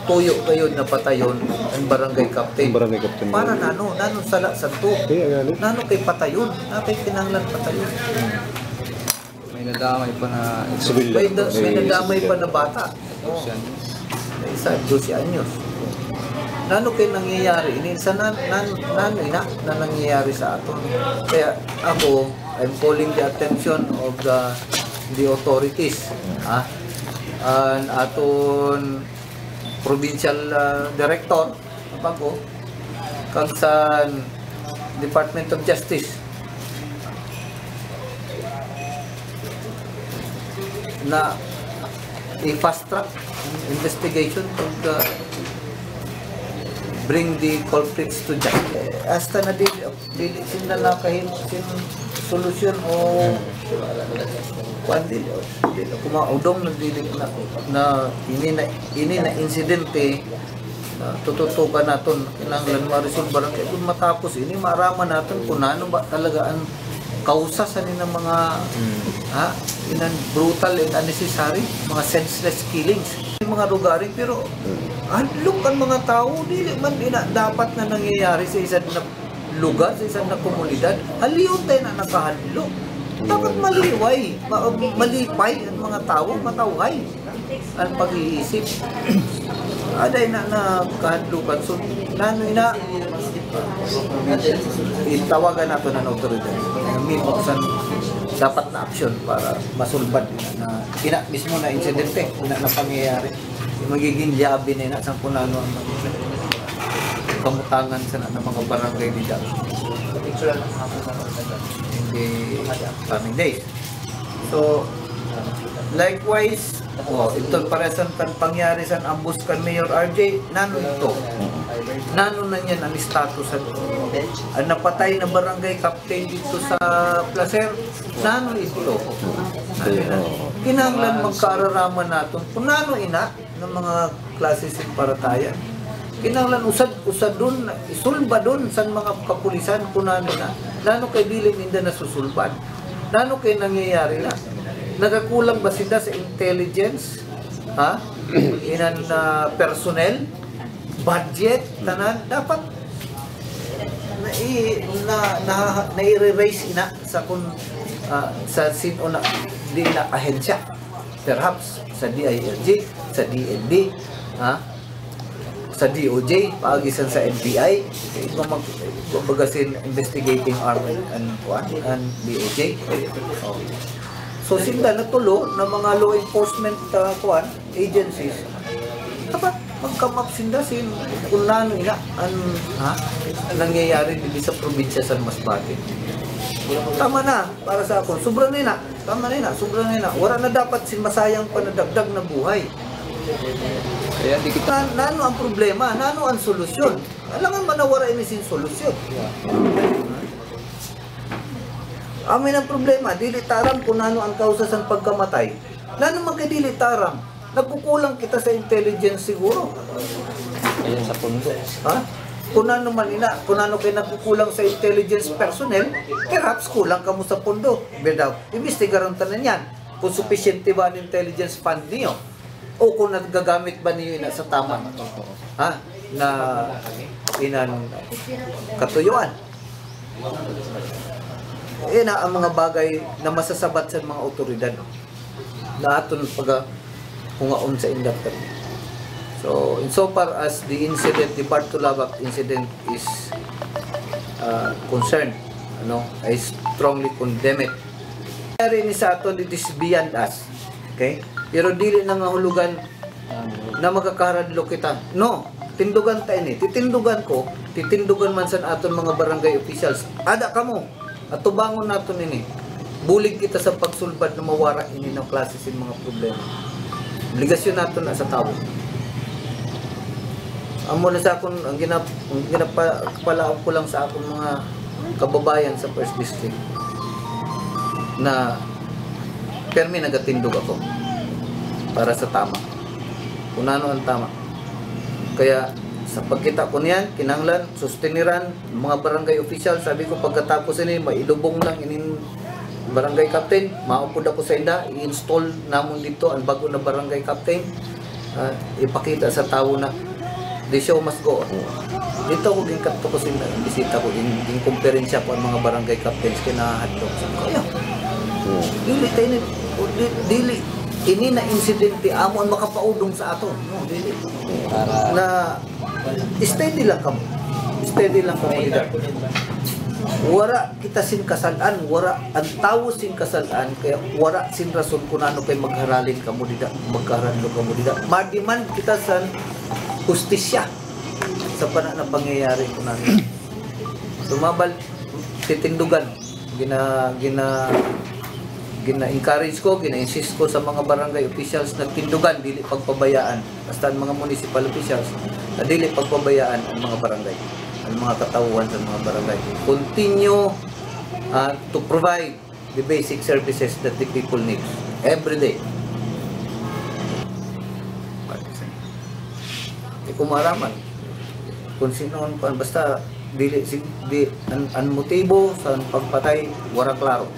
Tuyo kayo na patayon ang barangay captain. Barangay captain. Para nano sala santo. Nano kay patayon, kay kinahanglan patayon. May nadamay pa na May nadamay pa na bata. Oh. Isa 12 anyos. Nano kay nangyayari ini sa nano na nangyayari sa aton. Kaya ako, I'm calling the attention of the authorities. An aton provincial director bago kag sa Department of Justice na i-fast track investigation to bring the culprits to justice. Hasta na dili sila nakahin solusyon o kundi kumaudong na dili na ini na insidente na tututukan naton kinahanglan ma-resolve barangay kung matapos ini maaraman naton kung ano ba talaga ang kausa sa ng mga inan brutal and unnecessary mga senseless killings mga lugarin pero hadlok ang mga tao dili man dapat na nangyayari sa isang na lugar sa isang na komunidad haliw tayo na nakahadlok dapat maliway malipay ang mga tao matawhay ang pag-iisip aday na kahadlukan so nano ina itawagan nato ng otoridad minsan dapat na aksyon para masulbad na ina mismo na insidente na pangyayari magiging liabi na sa punano ang kamutangan sa ng mga barangay nila in the coming days. So likewise ito para sa pangyari sa ambus kan Mayor RJ nano ito nano na yan ang status ang napatay na barangay captain dito sa Placer nano ito kinahanglan magkaararaman natin kung nano ina ng mga klase simparatayan kinahanglan usad dun isulba dun sa mga kapulisan kung nano kay dili minda nasusulban nano kay nangyayari na nagakulang ba sila sa intelligence inan personnel budget tanan dapat na-erase ina sa kun sa sino na di na ahensya perhaps sa DILG sa DND sa DOJ paagisan sa NBI bagasin investigating arm and DOJ so sila natulo ng mga law enforcement agencies dapat mag-come up sila kung nano ina ang nangyayari dito sa probinsya sa Masbate tama na para sa ako sobra na ina tama na ina sobra na ina wala na dapat masayang panadagdag na buhay kaya di kita nano ang problema nano ang solusyon alangan manawara ini sin solusyon amin ang problema, dili taram kung ano ang kausa sa pagkamatay. Nano man kay dili taram? Nagkukulang kita sa intelligence siguro. Ayan sa pundo. Kung ano man ina, kung ano kay nagkukulang sa intelligence personnel, perhaps kulang ka mo sa pundo. Bedaw, imbestigaran ta na niyan. Kung sufficient ba ang intelligence fund niyo? O kung nagagamit ba niyo ina sa tama? Na inan katuyuan. Yan ang mga bagay na masasabat sa mga otoridad na aton pungaon sa industry. So, insofar as the incident, the Bartolabak incident is concerned, I strongly condemn it. Kaya ni sa aton, it is beyond us. Okay? Pero dili na nga hulugan na magkakaradlo kita. No, tindugan tayo ni. Titindugan man sa aton mga barangay officials. Ada ka mo. At tubangon natin ini. Bulig kita sa pagsulbad na mawara ini ng klase sin mga problema. Obligasyon natin na sa tao. Amo na sa akong ang ginapalaog ko lang sa akong mga kababayan sa First District na permi nagatindog ako para sa tama. Kung ano ang tama. Kaya sa pagkita ko niyan, kinanglan, susteniran, mga barangay official, sabi ko pagkatapos ini, mailubong lang inin barangay captain, maupod ako sa inda, i-install namon dito ang bago na barangay captain, ipakita sa tao na the show must go on. Dito ako ginkato ko sin bisita ko in konferensya ko ang mga barangay captains kinahadlok sa kaya. Dili tayo ni dili ini na insidente amo ang makapaudong sa ato. No, dili. Para Na steady lang kamo. Steady lang kamo dito. Wara kita sin kasalan, wara ang tawo sin kasalan kaya wara sin rason kung ano kay magharalin kamo dida, magkaranlo kamo dida. Madiman kita sa hustisya sa pananang pangyayari ko namin. Sumabal titindugan gina-encourage ko, gina-insist ko sa mga barangay officials na tindugan, dili pagpabayaan. Basta ang mga municipal officials na dili pagpabayaan ang mga barangay, ang mga katauhan sa mga barangay. Continue to provide the basic services that the people need every day. Hindi ko maraman kung sino basta dili ang motibo sa pagpatay wala klaro.